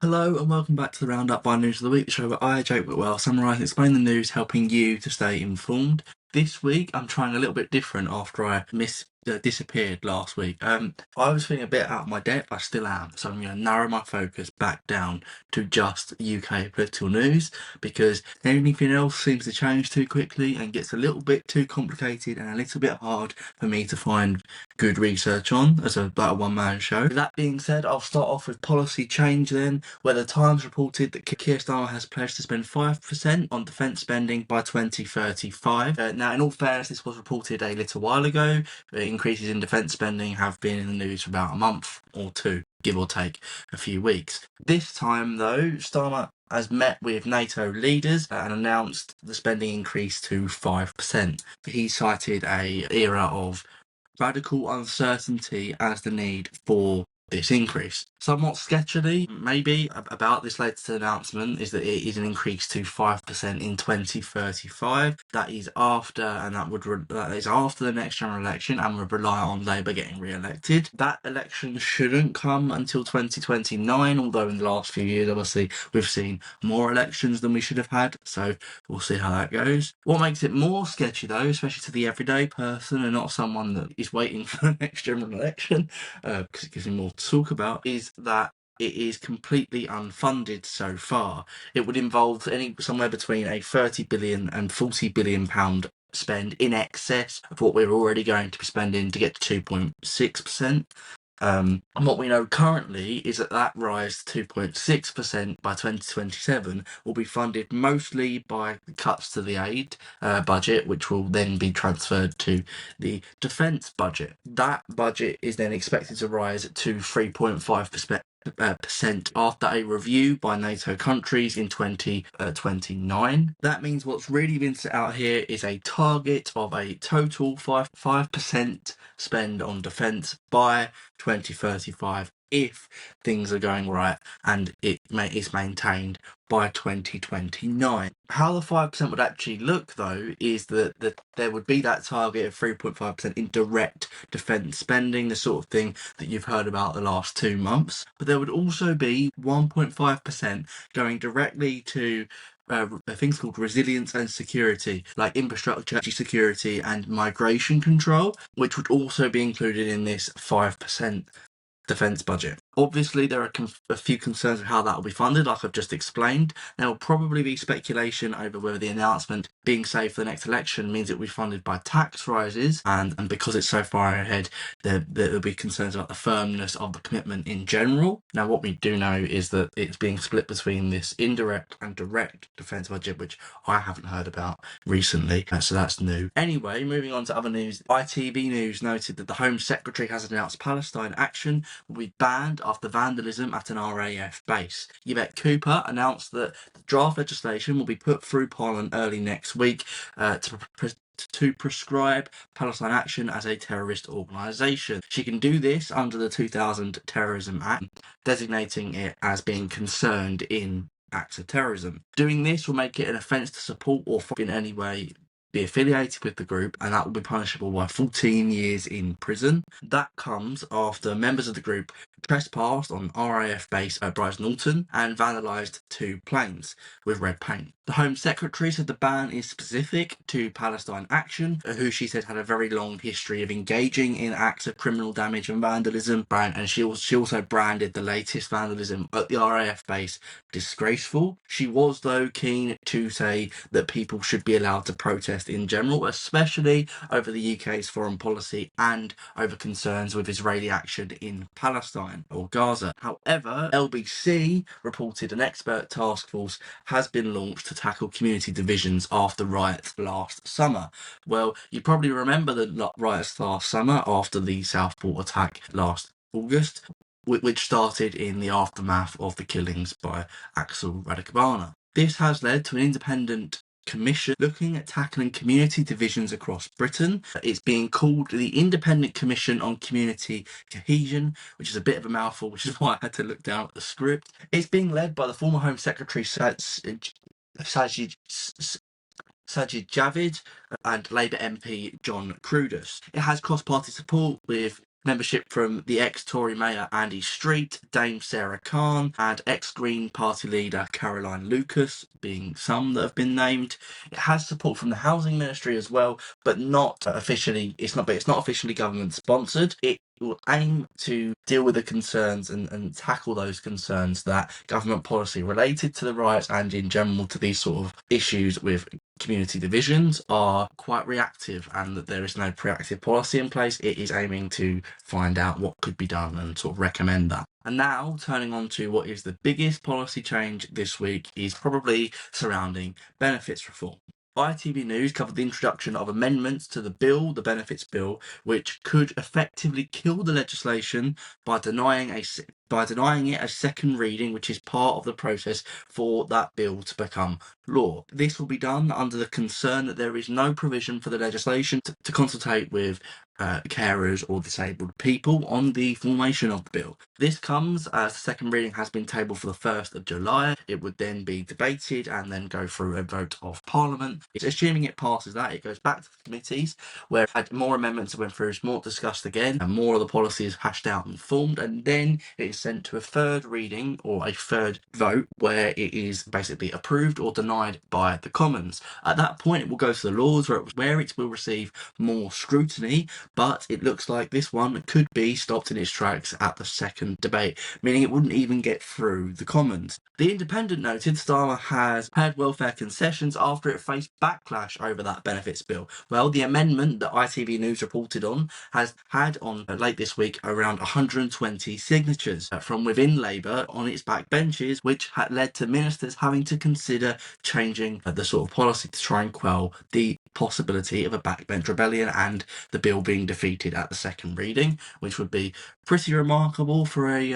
Hello and welcome back to the Roundup by News of the Week, the show where I, Jake Whitwell, summarise and explain the news, helping you to stay informed. This week, I'm trying a little bit different after I disappeared last week. I was feeling a bit out of my depth. I still am, so I'm going to narrow my focus back down to just UK political news because anything else seems to change too quickly and gets a little bit too complicated and a little bit hard for me to find good research on as a one-man show. With that being said, I'll start off with policy change then, where the Times reported that Keir Starmer has pledged to spend 5% on defence spending by 2035. Now, in all fairness, this was reported a little while ago. Increases in defence spending have been in the news for about a month or two, give or take a few weeks. This time, though, Starmer has met with NATO leaders and announced the spending increase to 5%. He cited an era of radical uncertainty as the need for this increase. Somewhat sketchily, maybe, about this latest announcement is that it is an increase to 5% in 2035. That is after, and that is after the next general election, and would rely on Labour getting re-elected. That election shouldn't come until 2029, although in the last few years, obviously, we've seen more elections than we should have had, so we'll see how that goes. What makes it more sketchy, though, especially to the everyday person and not someone that is waiting for the next general election, because it gives me more to talk about, is that it is completely unfunded so far. It would involve somewhere between a 30 billion and 40 billion pound spend in excess of what we're already going to be spending to get to 2.6%. And what we know currently is that rise to 2.6% by 2027 will be funded mostly by cuts to the aid budget, which will then be transferred to the defence budget. That budget is then expected to rise to 3.5% after a review by NATO countries in 2029. That means what's really been set out here is a target of a total 5% spend on defence by 2035 if things are going right and it is maintained by 2029. How the 5% would actually look, though, is that there would be that target of 3.5% in direct defence spending, the sort of thing that you've heard about the last 2 months. But there would also be 1.5% going directly to things called resilience and security, like infrastructure, security, and migration control, which would also be included in this 5% defence budget. Obviously, there are a few concerns with how that will be funded, like I've just explained. There will probably be speculation over whether the announcement being saved for the next election means it will be funded by tax rises, and because it's so far ahead, there will be concerns about the firmness of the commitment in general. Now, what we do know is that it's being split between this indirect and direct defence budget, which I haven't heard about recently, so that's new. Anyway, moving on to other news, ITV News noted that the Home Secretary has announced Palestine action will be banned after vandalism at an RAF base. Yvette Cooper announced that the draft legislation will be put through Parliament early next week to prescribe Palestine Action as a terrorist organisation. She can do this under the 2000 Terrorism Act, designating it as being concerned in acts of terrorism. Doing this will make it an offence to support or in any way be affiliated with the group, and that will be punishable by 14 years in prison. That comes after members of the group trespassed on RAF base at Brize Norton and vandalised 2 planes with red paint. The Home Secretary said the ban is specific to Palestine Action, who she said had a very long history of engaging in acts of criminal damage and vandalism, and she also branded the latest vandalism at the RAF base disgraceful. She was, though, keen to say that people should be allowed to protest in general, especially over the UK's foreign policy and over concerns with Israeli action in Palestine or Gaza. However, LBC reported an expert task force has been launched to tackle community divisions after riots last summer. Well, you probably remember the riots last summer after the Southport attack last August, which started in the aftermath of the killings by Axel Radikabana. This has led to an independent commission looking at tackling community divisions across Britain. It's being called the Independent Commission on Community Cohesion, which is a bit of a mouthful, which is why I had to look down at the script. It's being led by the former Home Secretary Sajid Javid and Labour MP John Cruddas. It has cross-party support with Membership from the ex-Tory Mayor Andy Street, Dame Sarah Khan, and ex-Green Party leader Caroline Lucas being some that have been named. It has support from the Housing Ministry as well, but not officially. It's not officially government sponsored. It will aim to deal with the concerns and tackle those concerns that government policy related to the riots and in general to these sort of issues with community divisions are quite reactive, and that there is no proactive policy in place. It is aiming to find out what could be done and sort of recommend that. And now, turning on to what is the biggest policy change this week, is probably surrounding benefits reform. ITV News covered the introduction of amendments to the Benefits Bill, which could effectively kill the legislation by denying it a second reading, which is part of the process for that bill to become law. This will be done under the concern that there is no provision for the legislation to consultate with carers or disabled people on the formation of the bill. This comes as the second reading has been tabled for the 1st of July. It would then be debated and then go through a vote of Parliament. Assuming it passes that, it goes back to the committees where more amendments went through, more discussed again, and more of the policy is hashed out and formed, and then it is sent to a third reading or a third vote where it is basically approved or denied by the Commons. At that point, it will go to the Lords where it will receive more scrutiny, but it looks like this one could be stopped in its tracks at the second debate, meaning it wouldn't even get through the Commons. The Independent noted Starmer has had welfare concessions after it faced backlash over that benefits bill. Well, the amendment that ITV News reported on has had on late this week around 120 signatures from within Labour on its backbenches, which had led to ministers having to consider changing the sort of policy to try and quell the possibility of a backbench rebellion and the bill being defeated at the second reading, which would be pretty remarkable for a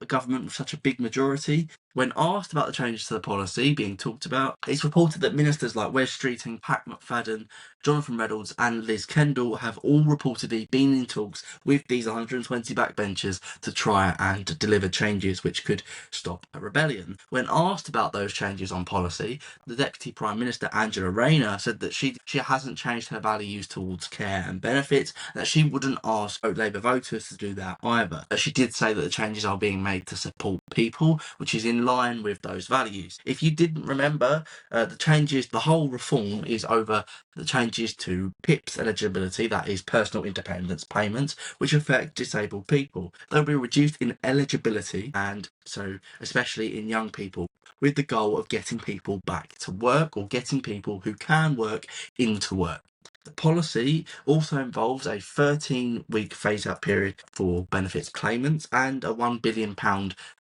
government with such a big majority. When asked about the changes to the policy being talked about, it's reported that ministers like Wes Streeting, Pat McFadden, Jonathan Reynolds and Liz Kendall have all reportedly been in talks with these 120 backbenchers to try and deliver changes which could stop a rebellion. When asked about those changes on policy, the Deputy Prime Minister Angela Rayner said that she hasn't changed her values towards care and benefits, that she wouldn't ask Labour voters to do that either. She did say that the changes are being made to support people, which is in line with those values. If you didn't remember, the whole reform is over the changes to PIP's eligibility, that is personal independence payments, which affect disabled people. They'll be reduced in eligibility, and so especially in young people, with the goal of getting people back to work or getting people who can work into work. The policy also involves a 13-week phase-out period for benefits claimants and a £1 billion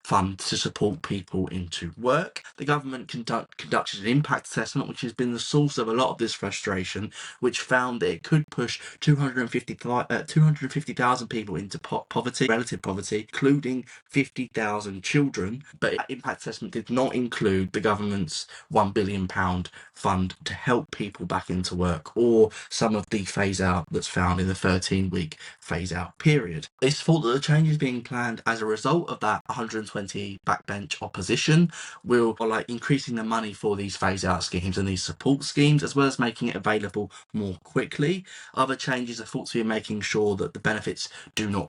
fund to support people into work. The government conducted an impact assessment, which has been the source of a lot of this frustration, which found that it could push 250,000 people into relative poverty, including 50,000 children. But that impact assessment did not include the government's £1 billion fund to help people back into work, or some of the phase out that's found in the 13-week phase out period. It's thought that the changes being planned as a result of that 120 backbench opposition will increasing the money for these phase out schemes and these support schemes, as well as making it available more quickly. Other changes are thought to be making sure that the benefits do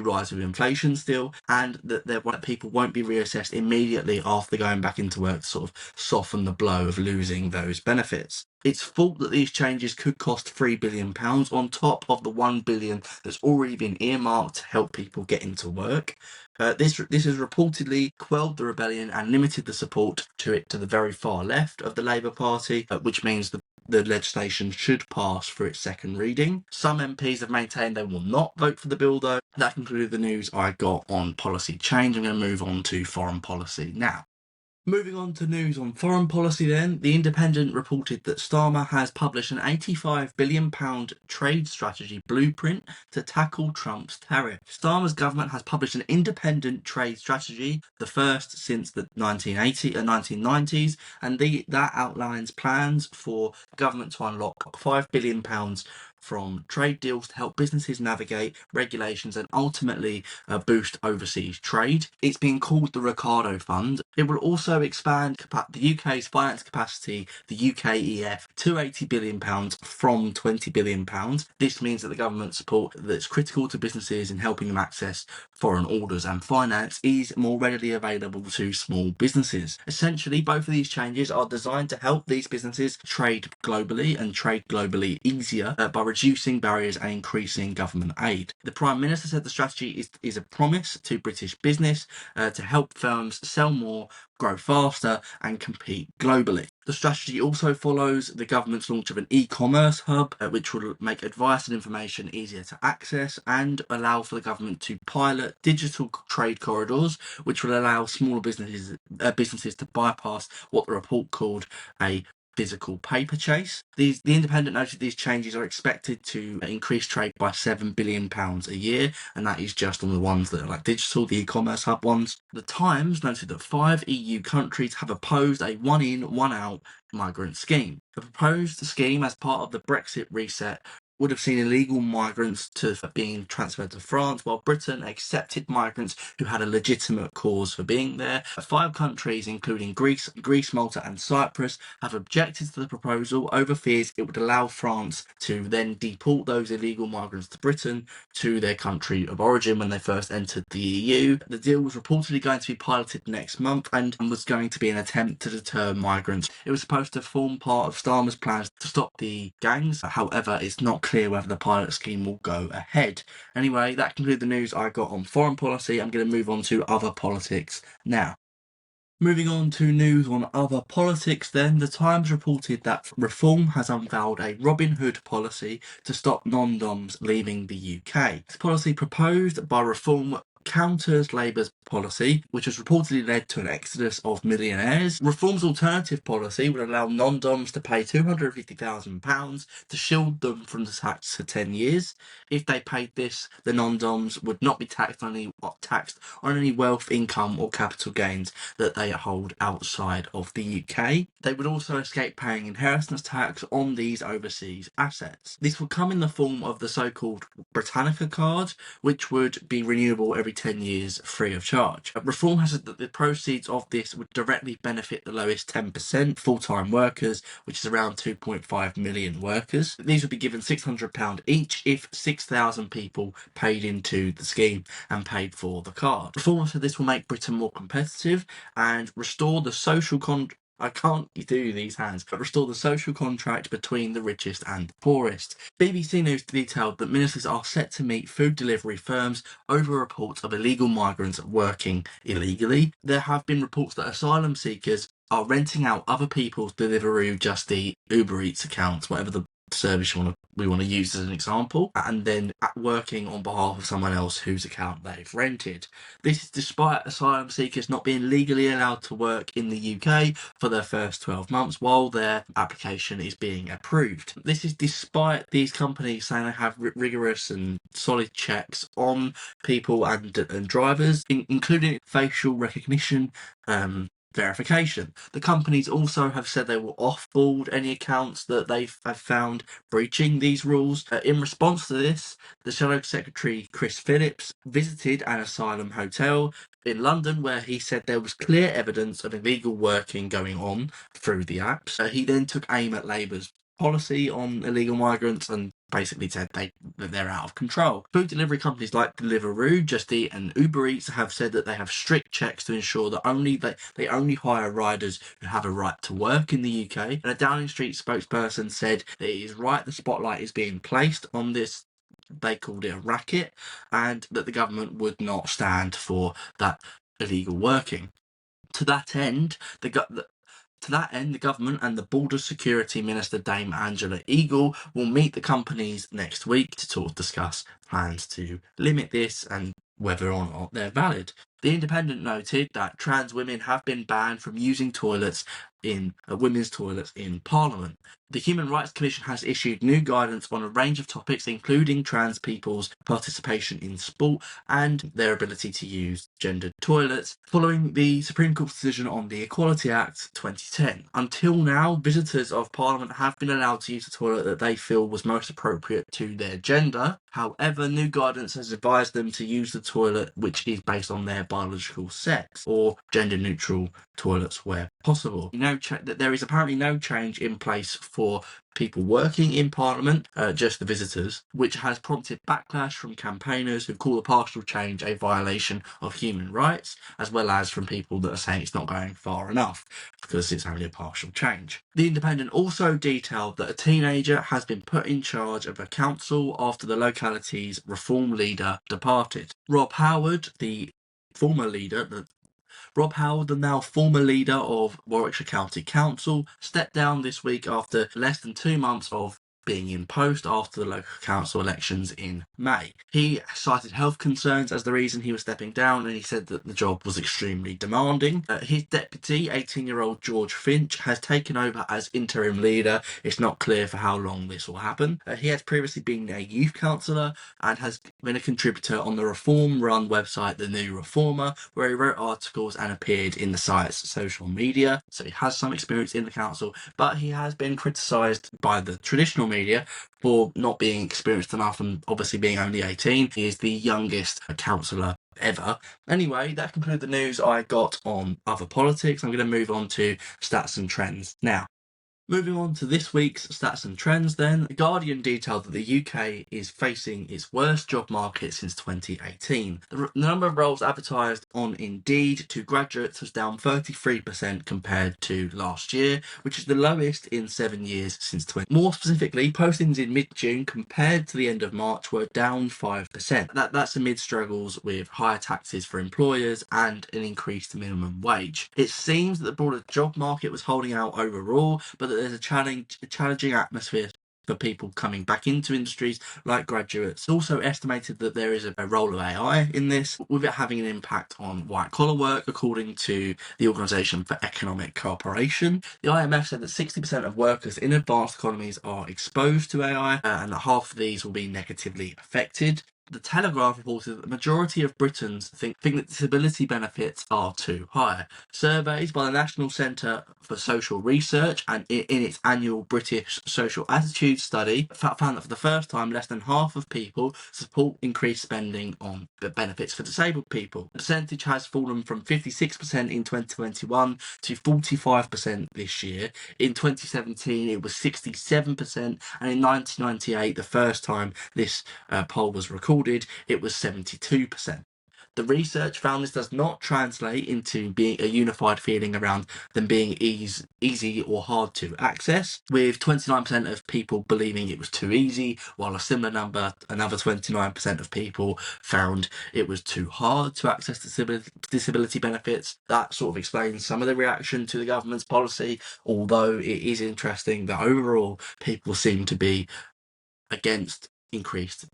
rise with inflation still, and that people won't be reassessed immediately after going back into work to sort of soften the blow of losing those benefits. It's thought that these changes could cost £3 billion on top of the £1 billion that's already been earmarked to help people get into work. This has reportedly quelled the rebellion and limited the support to the very far left of the Labour Party, which means the legislation should pass for its second reading. Some MPs have maintained they will not vote for the bill, though. That concluded the news I got on policy change. I'm going to move on to foreign policy now. Moving on to news on foreign policy then, The Independent reported that Starmer has published an £85 billion trade strategy blueprint to tackle Trump's tariff. Starmer's government has published an independent trade strategy, the first since the 1990s, and that outlines plans for government to unlock £5 billion from trade deals to help businesses navigate regulations and ultimately boost overseas trade. It's being called the Ricardo Fund. It will also expand the UK's finance capacity, the UKEF, to £80 billion from £20 billion. This means that the government support that's critical to businesses in helping them access foreign orders and finance is more readily available to small businesses. Essentially, both of these changes are designed to help these businesses trade globally and trade globally easier by reducing barriers and increasing government aid. The Prime Minister said the strategy is a promise to British business to help firms sell more, grow faster and compete globally. The strategy also follows the government's launch of an e-commerce hub, which will make advice and information easier to access and allow for the government to pilot digital trade corridors, which will allow smaller businesses to bypass what the report called a physical paper chase. The Independent noted these changes are expected to increase trade by £7 billion a year, and that is just on the ones that are like digital, the e-commerce hub ones. The Times noted that 5 EU countries have opposed a one-in, one-out migrant scheme. The proposed scheme, as part of the Brexit reset, would have seen illegal migrants being transferred to France, while Britain accepted migrants who had a legitimate cause for being there. 5 countries, including Greece, Malta and Cyprus, have objected to the proposal over fears it would allow France to then deport those illegal migrants to Britain to their country of origin when they first entered the EU. The deal was reportedly going to be piloted next month and was going to be an attempt to deter migrants. It was supposed to form part of Starmer's plans to stop the gangs. However, it's not clear whether the pilot scheme will go ahead. Anyway, that concludes the news I got on foreign policy. I'm going to move on to other politics now. Moving on to news on other politics then, the Times reported that Reform has unveiled a Robin Hood policy to stop non-doms leaving the UK. This policy proposed by Reform counters Labour's policy, which has reportedly led to an exodus of millionaires. Reform's alternative policy would allow non-doms to pay £250,000 to shield them from the tax for 10 years. If they paid this, the non-doms would not be taxed on any wealth, income or capital gains that they hold outside of the UK. They would also escape paying inheritance tax on these overseas assets. This would come in the form of the so-called Britannica card, which would be renewable every 10 years free of charge. Reform has said that the proceeds of this would directly benefit the lowest 10% full-time workers, which is around 2.5 million workers. These would be given £600 each if 6,000 people paid into the scheme and paid for the card. Reform said this will make Britain more competitive and restore the social I can't do these hands, but restore the social contract between the richest and the poorest. BBC News detailed that ministers are set to meet food delivery firms over reports of illegal migrants working illegally. There have been reports that asylum seekers are renting out other people's Deliveroo, Just Eat, Uber Eats accounts, whatever the service we want to use as an example, and then working on behalf of someone else whose account they've rented. This is despite asylum seekers not being legally allowed to work in the UK for their first 12 months while their application is being approved. This is despite these companies saying they have rigorous and solid checks on people and drivers, including facial recognition, verification. The companies also have said they will offboard any accounts that they have found breaching these rules. In response to this, the Shadow Secretary Chris Phillips visited an asylum hotel in London where he said there was clear evidence of illegal working going on through the apps. He then took aim at Labour's policy on illegal migrants and basically said that they're out of control. Food delivery companies like Deliveroo, Just Eat and Uber Eats have said that they have strict checks to ensure that they only hire riders who have a right to work in the UK. And a Downing Street spokesperson said that it is right the spotlight is being placed on this, they called it a racket, and that the government would not stand for that illegal working. To that end, the government and the Border Security Minister, Dame Angela Eagle, will meet the companies next week to discuss plans to limit this and whether or not they're valid. The Independent noted that trans women have been banned from using toilets in women's toilets in Parliament. The Human Rights Commission has issued new guidance on a range of topics, including trans people's participation in sport and their ability to use gendered toilets, following the Supreme Court's decision on the Equality Act 2010. Until now, visitors of Parliament have been allowed to use the toilet that they feel was most appropriate to their gender. However, new guidance has advised them to use the toilet which is based on their biological sex, or gender-neutral toilets where possible. There is apparently no change in place for people working in Parliament, just the visitors, which has prompted backlash from campaigners who call the partial change a violation of human rights, as well as from people that are saying it's not going far enough because it's only a partial change. The Independent also detailed that a teenager has been put in charge of a council after the locality's reform leader departed. Rob Howard, the now former leader of Warwickshire County Council, stepped down this week after less than 2 months of being in post after the local council elections in May. He cited health concerns as the reason he was stepping down, and he said that the job was extremely demanding. His deputy, 18-year-old George Finch, has taken over as interim leader. It's not clear for how long this will happen. He has previously been a youth councillor and has been a contributor on the reform-run website The New Reformer, where he wrote articles and appeared in the site's social media. So he has some experience in the council, but he has been criticised by the traditional media for not being experienced enough and obviously being only 18. He is the youngest councillor ever. Anyway, that concludes the news I got on other politics. I'm going to move on to stats and trends now. Moving on to this week's stats and trends then, The Guardian detailed that the UK is facing its worst job market since 2018. The number of roles advertised on Indeed to graduates was down 33% compared to last year, which is the lowest in 7 years since 20. More specifically, postings in mid-June compared to the end of March were down 5%. That's amid struggles with higher taxes for employers and an increased minimum wage. It seems that the broader job market was holding out overall, but that there's a challenging atmosphere for people coming back into industries like graduates. It's also estimated that there is a role of AI in this, with it having an impact on white-collar work, according to the Organisation for Economic Cooperation. The IMF said that 60% of workers in advanced economies are exposed to AI, and that half of these will be negatively affected. The Telegraph reported that the majority of Britons think that disability benefits are too high. Surveys by the National Centre for Social Research and in its annual British Social Attitudes study found that for the first time less than half of people support increased spending on benefits for disabled people. The percentage has fallen from 56% in 2021 to 45% this year. In 2017 it was 67%, and in 1998, the first time this poll was recorded, it was 72%. The research found this does not translate into being a unified feeling around them being easy or hard to access, with 29% of people believing it was too easy, while a similar number, another 29% of people, found it was too hard to access disability benefits. That sort of explains some of the reaction to the government's policy, although it is interesting that overall people seem to be against increased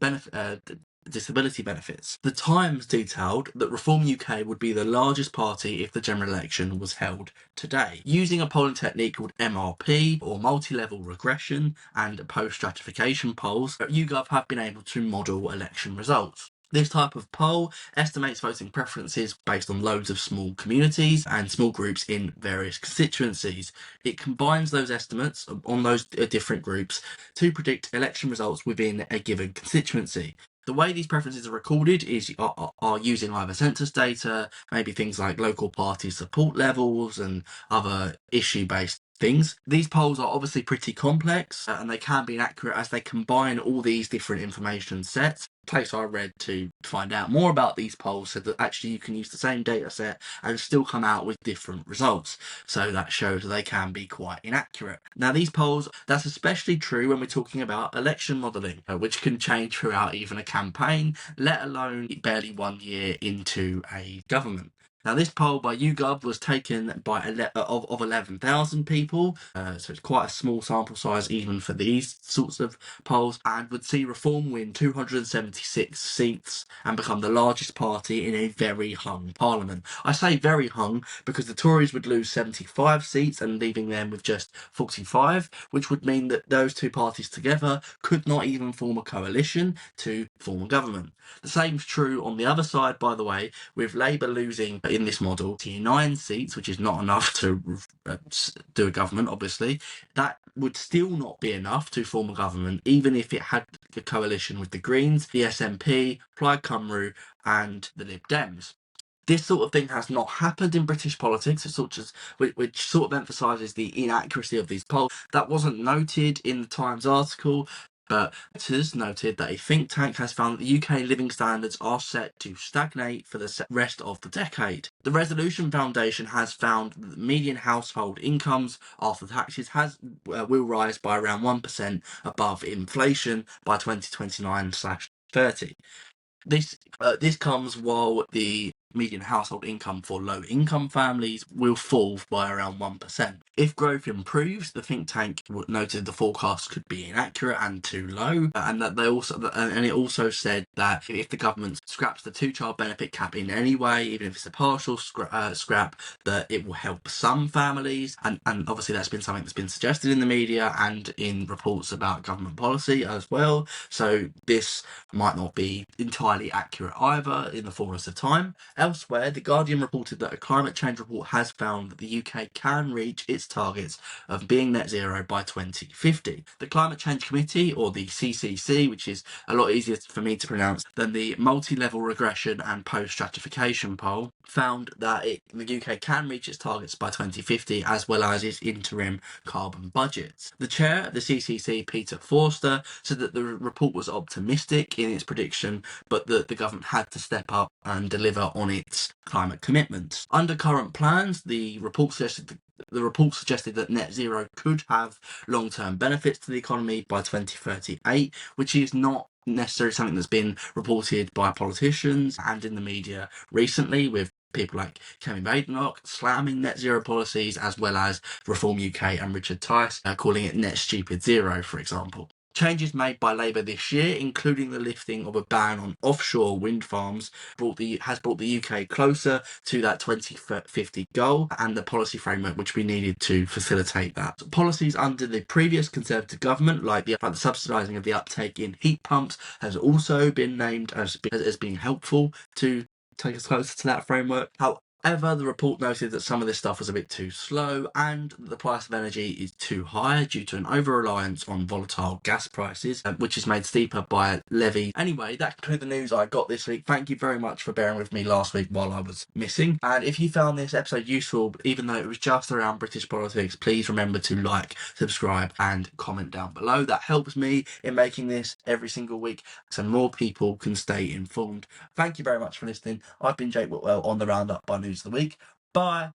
disability benefits. The Times detailed that Reform UK would be the largest party if the general election was held today. Using a polling technique called MRP, or multi-level regression, and post-stratification polls, YouGov have been able to model election results. This type of poll estimates voting preferences based on loads of small communities and small groups in various constituencies. It combines those estimates on those different groups to predict election results within a given constituency. The way these preferences are recorded are using either census data, maybe things like local party support levels and other issue-based things. These polls are obviously pretty complex, and they can be inaccurate as they combine all these different information sets. The place I read to find out more about these polls said that actually you can use the same data set and still come out with different results. So that shows that they can be quite inaccurate. Now these polls, that's especially true when we're talking about election modelling, which can change throughout even a campaign, let alone barely 1 year into a government. Now, this poll by YouGov was taken by of 11,000 people, so it's quite a small sample size even for these sorts of polls, and would see Reform win 276 seats and become the largest party in a very hung parliament. I say very hung because the Tories would lose 75 seats and leaving them with just 45, which would mean that those two parties together could not even form a coalition to form a government. The same's true on the other side, by the way, with Labour losing in this model 9 seats, which is not enough to do a government, obviously. That would still not be enough to form a government, even if it had a coalition with the Greens, the SNP, Plaid Cymru, and the Lib Dems. This sort of thing has not happened in British politics, which sort of emphasises the inaccuracy of these polls. That wasn't noted in the Times article, but it is noted that a think tank has found that the UK living standards are set to stagnate for the rest of the decade. The Resolution Foundation has found that the median household incomes after taxes will rise by around 1% above inflation by 2029/30. This comes while the median household income for low-income families will fall by around 1%. If growth improves, the think tank noted the forecast could be inaccurate and too low, and that it also said that if the government scraps the two-child benefit cap in any way, even if it's a partial scrap, that it will help some families, and obviously that's been something that's been suggested in the media and in reports about government policy as well. So this might not be entirely accurate either in the fullness of time. Elsewhere, The Guardian reported that a climate change report has found that the UK can reach its targets of being net zero by 2050. The Climate Change Committee, or the CCC, which is a lot easier for me to pronounce than the Multi-Level Regression and Post-Stratification poll, found that the UK can reach its targets by 2050 as well as its interim carbon budgets. The chair of the CCC, Peter Forster, said that the report was optimistic in its prediction, but that the government had to step up and deliver on its climate commitments. Under current plans, the report suggested that net zero could have long-term benefits to the economy by 2038, which is not necessarily something that's been reported by politicians and in the media recently, with people like Kemi Badenoch slamming net zero policies, as well as Reform UK and Richard Tice calling it net stupid zero, for example. Changes made by Labour this year, including the lifting of a ban on offshore wind farms, has brought the UK closer to that 2050 goal and the policy framework which we needed to facilitate that. Policies under the previous Conservative government, like the subsidising of the uptake in heat pumps, has also been named as being helpful to take us closer to that framework. However, the report noted that some of this stuff was a bit too slow and the price of energy is too high due to an over-reliance on volatile gas prices, which is made steeper by a levy. Anyway, that concludes the news I got this week. Thank you very much for bearing with me last week while I was missing. And if you found this episode useful, even though it was just around British politics, please remember to like, subscribe, and comment down below. That helps me in making this every single week so more people can stay informed. Thank you very much for listening. I've been Jake Whitwell on the Roundup by News of the Week. Bye.